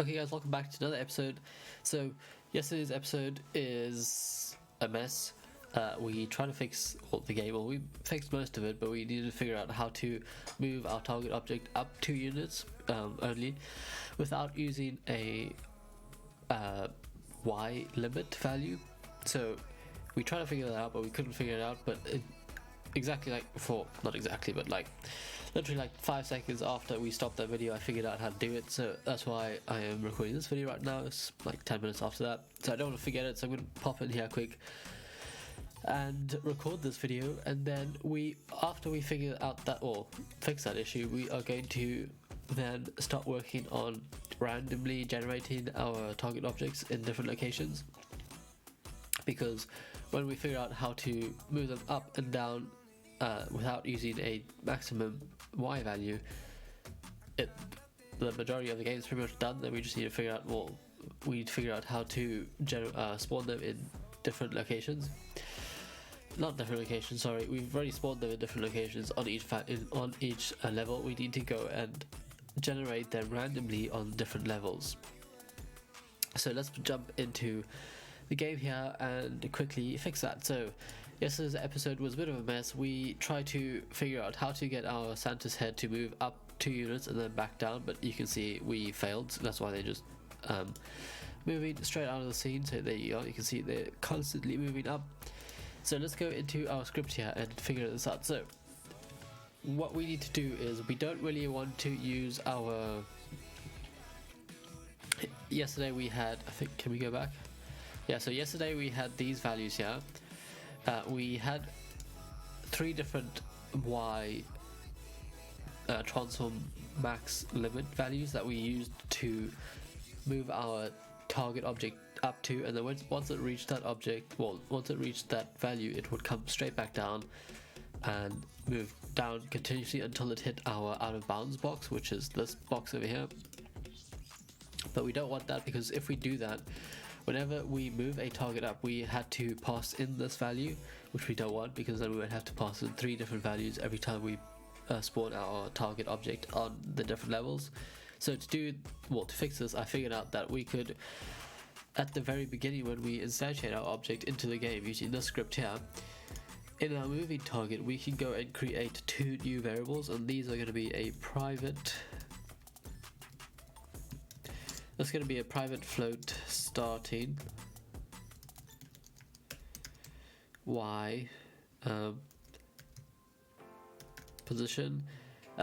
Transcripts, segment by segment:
Okay guys, welcome back to another episode. So yesterday's episode is a mess. We tried to fix the game, well we fixed most of it, but we needed to figure out how to move our target object up 2 units only without using a Y limit value. So we tried to figure that out, but we couldn't figure it out, but exactly like before, not exactly, but like literally like 5 seconds after we stopped that video I figured out how to do it, so that's why I am recording this video right now. It's like 10 minutes after that, so I don't want to forget it, so I'm going to pop in here quick and record this video, and then after we figure out that or fix that issue, we are going to then start working on randomly generating our target objects in different locations, because when we figure out how to move them up and down without using a maximum Y value, the majority of the game is pretty much done. Then we just need to figure out, we need to figure out how to spawn them in different locations. Not different locations, sorry. We've already spawned them in different locations on each level. We need to go and generate them randomly on different levels. So let's jump into the game here and quickly fix that. So yesterday's episode was a bit of a mess. We tried to figure out how to get our Santa's head to move up 2 units and then back down, but you can see we failed. So that's why they're just moving straight out of the scene. So there you go, you can see they're constantly moving up. So let's go into our script here and figure this out. So what we need to do is, we don't really want to use our, yesterday we had, I think, can we go back? Yeah, so yesterday we had these values here. We had 3 different Y transform max limit values that we used to move our target object up to, and then once it reached that value, it would come straight back down and move down continuously until it hit our out of bounds box, which is this box over here. But we don't want that, because if we do that, whenever we move a target up, we had to pass in this value, which we don't want, because then we would have to pass in 3 different values every time we spawn our target object on the different levels. So to fix this, I figured out that we could, at the very beginning when we instantiate our object into the game using this script here, in our moving target we can go and create 2 new variables, and these are going to be a private, that's going to be a private float starting Y position.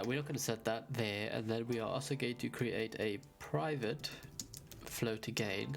We're not going to set that there, and then we are also going to create a private float again.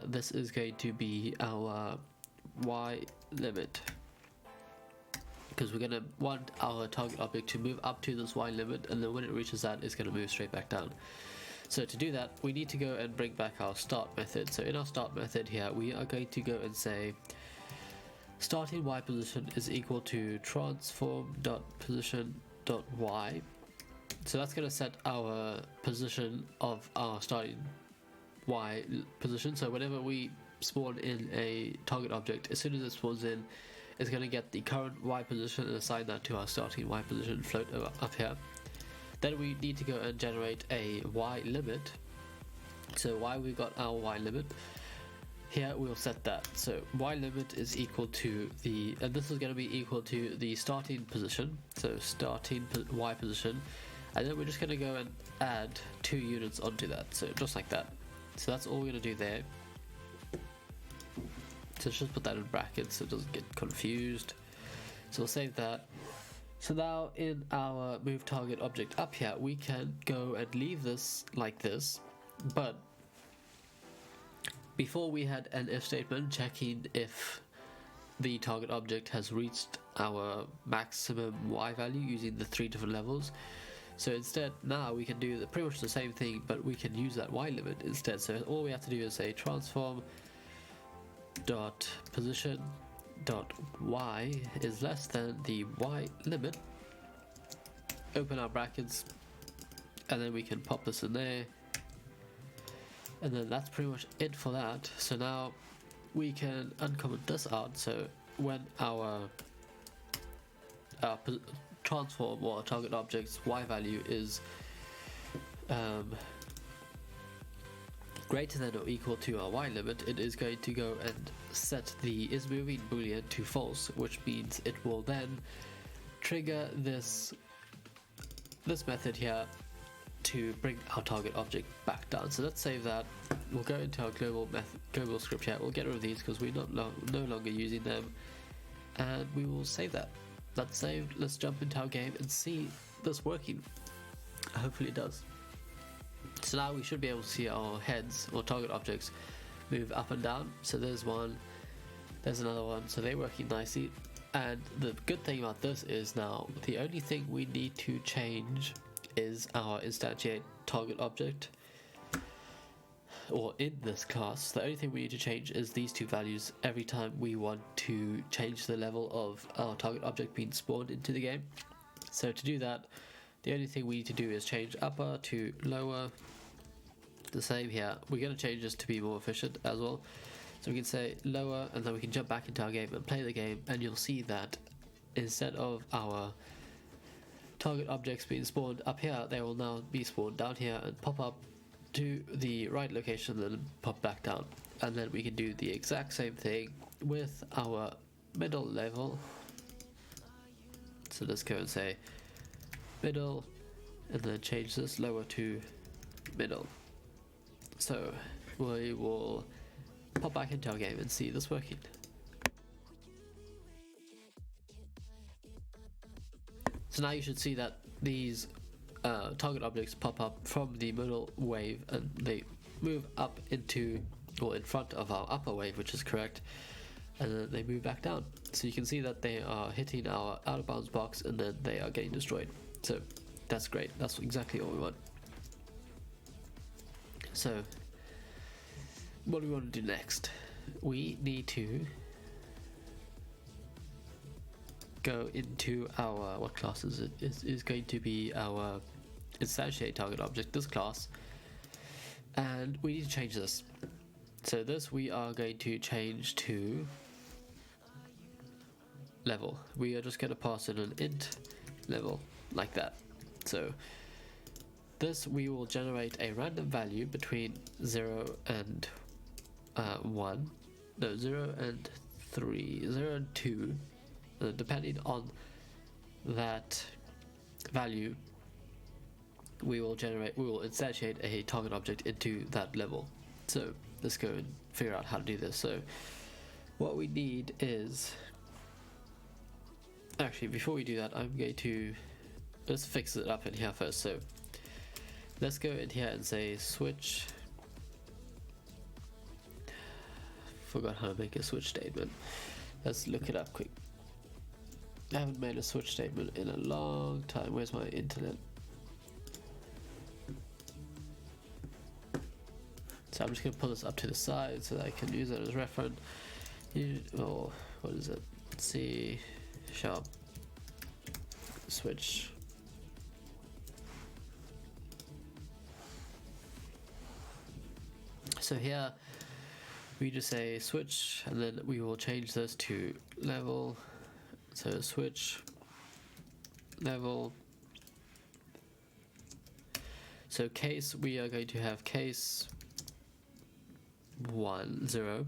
This is going to be our Y limit, because we're going to want our target object to move up to this Y limit, and then when it reaches that, it's going to move straight back down. So to do that, we need to go and bring back our start method. So in our start method here, we are going to go and say starting Y position is equal to transform.position.y. So that's going to set our position of our starting Y position. So whenever we spawn in a target object, as soon as it spawns in, it's going to get the current Y position and assign that to our starting Y position float up here. Then we need to go and generate a Y limit. So why we got our Y limit, here we'll set that. So Y limit is equal to and this is going to be equal to the starting position, so starting Y position, and then we're just going to go and add 2 units onto that, so just like that. So that's all we're going to do there. So let's just put that in brackets so it doesn't get confused. So we'll save that. So now in our move target object up here, we can go and leave this like this, but before we had an if statement checking if the target object has reached our maximum Y value using the 3 different levels. So instead, now we can do pretty much the same thing, but we can use that Y limit instead. So all we have to do is say transform.position.y is less than the Y limit, open our brackets, and then we can pop this in there, and then that's pretty much it for that. So now we can uncomment this out, so when our transform or target object's Y value is greater than or equal to our y limit, it is going to go and set the isMoving boolean to false, which means it will then trigger this method here to bring our target object back down. So let's save that. We'll go into our global script here. We'll get rid of these because we're no longer using them, and we will save that. That's saved. Let's jump into our game and see this working. Hopefully it does. So now we should be able to see our heads or target objects move up and down. So there's one, there's another one, so they're working nicely. And the good thing about this is now the only thing we need to change is our instantiate target object, or in this class the only thing we need to change is these two values every time we want to change the level of our target object being spawned into the game. So to do that, the only thing we need to do is change upper to lower. The same here, we're going to change this to be more efficient as well, so we can say lower, and then we can jump back into our game and play the game, and you'll see that instead of our target objects being spawned up here, they will now be spawned down here and pop up to the right location and then pop back down. And then we can do the exact same thing with our middle level. So let's go and say middle, and then change this lower to middle. So we will pop back into our game and see this working. So now you should see that these target objects pop up from the middle wave, and they move up into, or in front of our upper wave, which is correct, and then they move back down. So you can see that they are hitting our out of bounds box, and then they are getting destroyed. So that's great. That's exactly what we want. So what do we want to do next? We need to go into our, what class is it? Is going to be our instantiate target object, this class, and we need to change this. So this we are going to change to level. We are just going to pass in an int level like that. So this we will generate a random value between 0 and 1, no, 0 and 3, 0 and 2, depending on that value. We will instantiate a target object into that level. So let's go and figure out how to do this. So what we need is, actually before we do that, I'm going to, let's fix it up in here first. So let's go in here and say switch, forgot how to make a switch statement. Let's look it up quick. I haven't made a switch statement in a long time. Where's my internet? So I'm just going to pull this up to the side so that I can use it as reference. Or what is it? C# switch. So here we just say switch, and then we will change this to level. So switch level. So case, we are going to have case 1 0,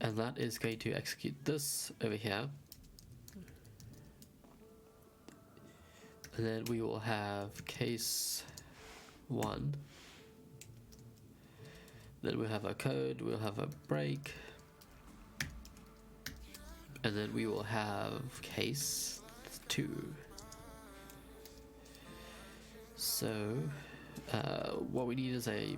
and that is going to execute this over here, and then we will have case 1, then we'll have a code, we'll have a break, and then we will have case 2. So what we need is a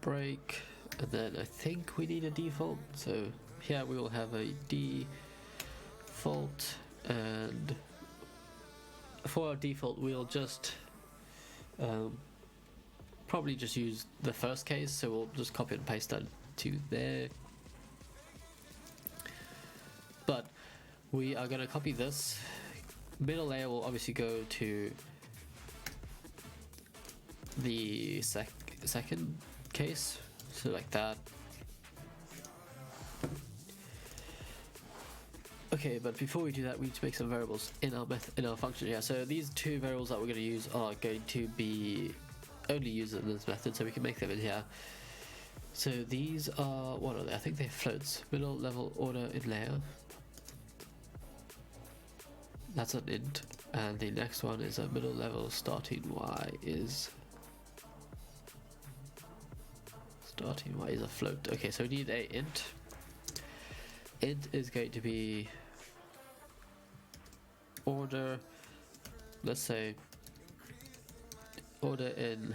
break, and then I think we need a default. So here we will have a default, and for our default we'll just probably just use the first case, so we'll just copy and paste that to there. But we are going to copy this. Middle layer will obviously go to the second case, so like that. Okay, but before we do that, we need to make some variables in our function here. So these two variables that we're going to use are going to be only used in this method, so we can make them in here. So these are, what are they? I think they're floats. Middle level order in layer. That's an int. And the next one is a middle level starting y is a float. Okay, so we need a int. Int is going to be order, let's say order in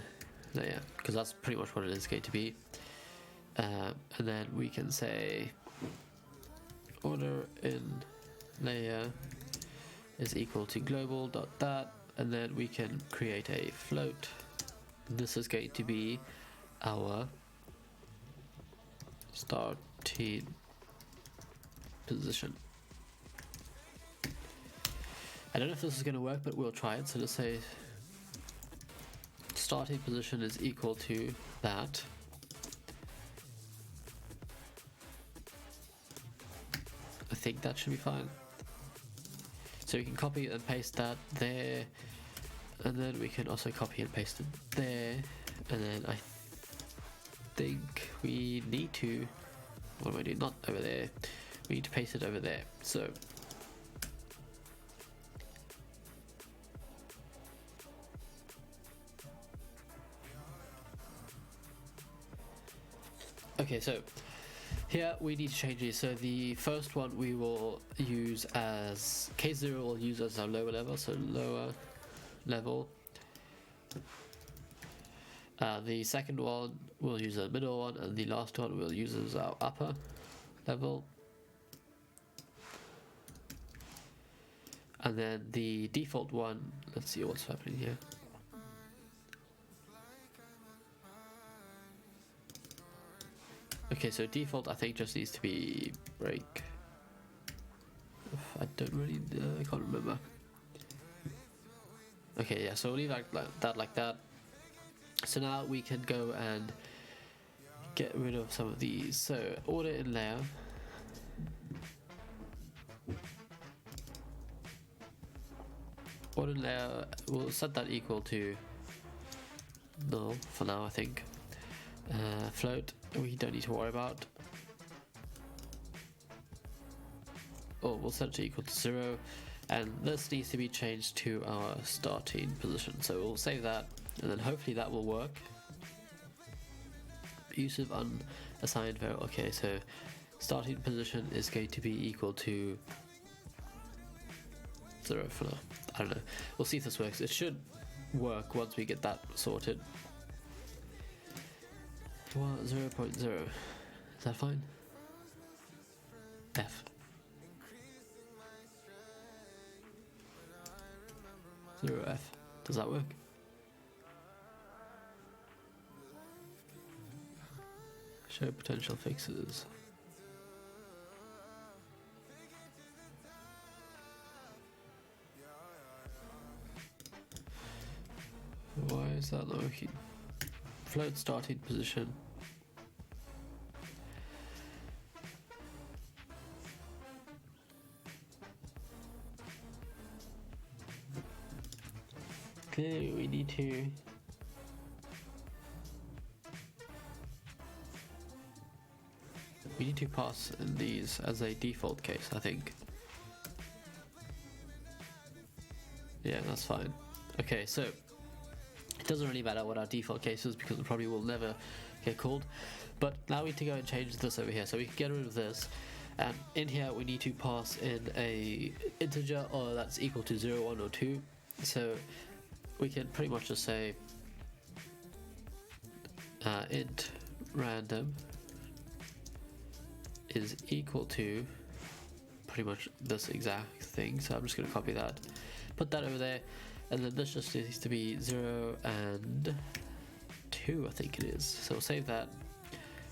layer, because that's pretty much what it is going to be. And then we can say order in layer is equal to global dot that, and then we can create a float. This is going to be our starting position. I don't know if this is going to work, but we'll try it. So let's say starting position is equal to that. I think that should be fine. So we can copy and paste that there, and then we can also copy and paste it there, and then I think we need to, what do I do? Not over there. We need to paste it over there. So okay, so here we need to change these. So the first one we will use as case 0 we'll use as our lower level, so lower level. The second one we'll use as middle one, and the last one we'll use as our upper level. And then the default one, let's see what's happening here. Okay, so default I think just needs to be break. I don't really, I can't remember. Okay, yeah, so we'll leave that like that. So now we can go and get rid of some of these. So order in layer. Order in layer, we'll set that equal to null for now, I think. Float, we don't need to worry about. Oh, we'll set it to equal to 0, and this needs to be changed to our starting position. So we'll save that, and then hopefully that will work. Use of unassigned variable. Okay, so starting position is going to be equal to 0 for now. I don't know. We'll see if this works. It should work once we get that sorted. Well, 0.0. Is that fine? F. 0F. Does that work? Show potential fixes. Why is that not working? Float starting position. Clearly we need to pass in these as a default case, I think. Yeah, that's fine. Okay, so it doesn't really matter what our default case is because it probably will never get called. But now we need to go and change this over here. So we can get rid of this. And in here we need to pass in a integer or that's equal to 0, 1 or 2. So we can pretty much just say int random is equal to pretty much this exact thing. So I'm just going to copy that, put that over there, and then this just needs to be 0 and 2, I think it is. So we'll save that,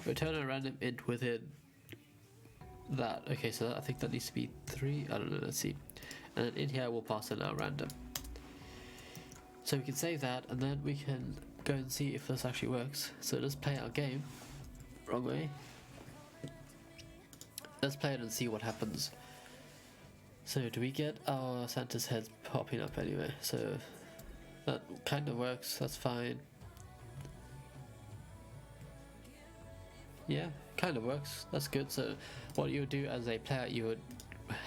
return a random int within that. Okay, so I think that needs to be 3, I don't know, let's see. And then in here we'll pass in our random. So we can save that, and then we can go and see if this actually works. So let's play our game. Wrong way. Let's play it and see what happens. So do we get our Santa's heads popping up anyway? So that kind of works, that's fine. yeah, kind of works. That's good. So what you would do as a player, you would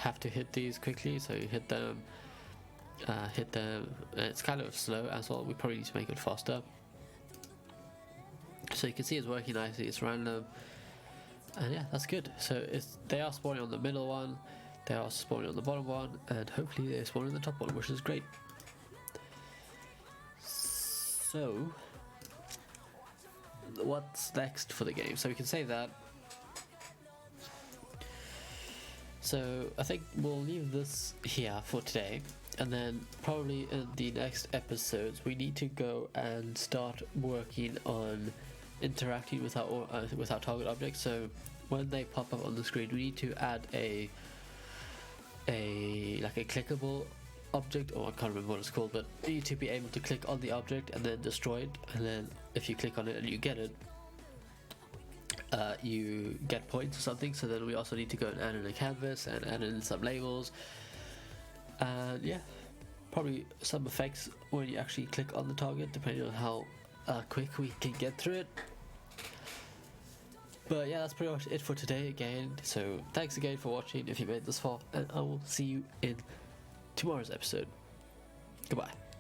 have to hit these quickly. So you hit them. It's kind of slow as well. We probably need to make it faster. So you can see it's working nicely. It's random, and yeah, that's good. So they are spawning on the middle one, they are spawning on the bottom one, and hopefully they're spawning on the top one, which is great. So what's next for the game? So we can save that. So I think we'll leave this here for today, and then probably in the next episodes we need to go and start working on interacting with our target objects. So when they pop up on the screen, we need to add a clickable object, or I can't remember what it's called, but you need to be able to click on the object and then destroy it, and then if you click on it and you get it, you get points or something. So then we also need to go and add in a canvas and add in some labels, and yeah, probably some effects when you actually click on the target, depending on how quick we can get through it. But yeah, that's pretty much it for today again. So thanks again for watching if you made this far, and I will see you in tomorrow's episode. Goodbye.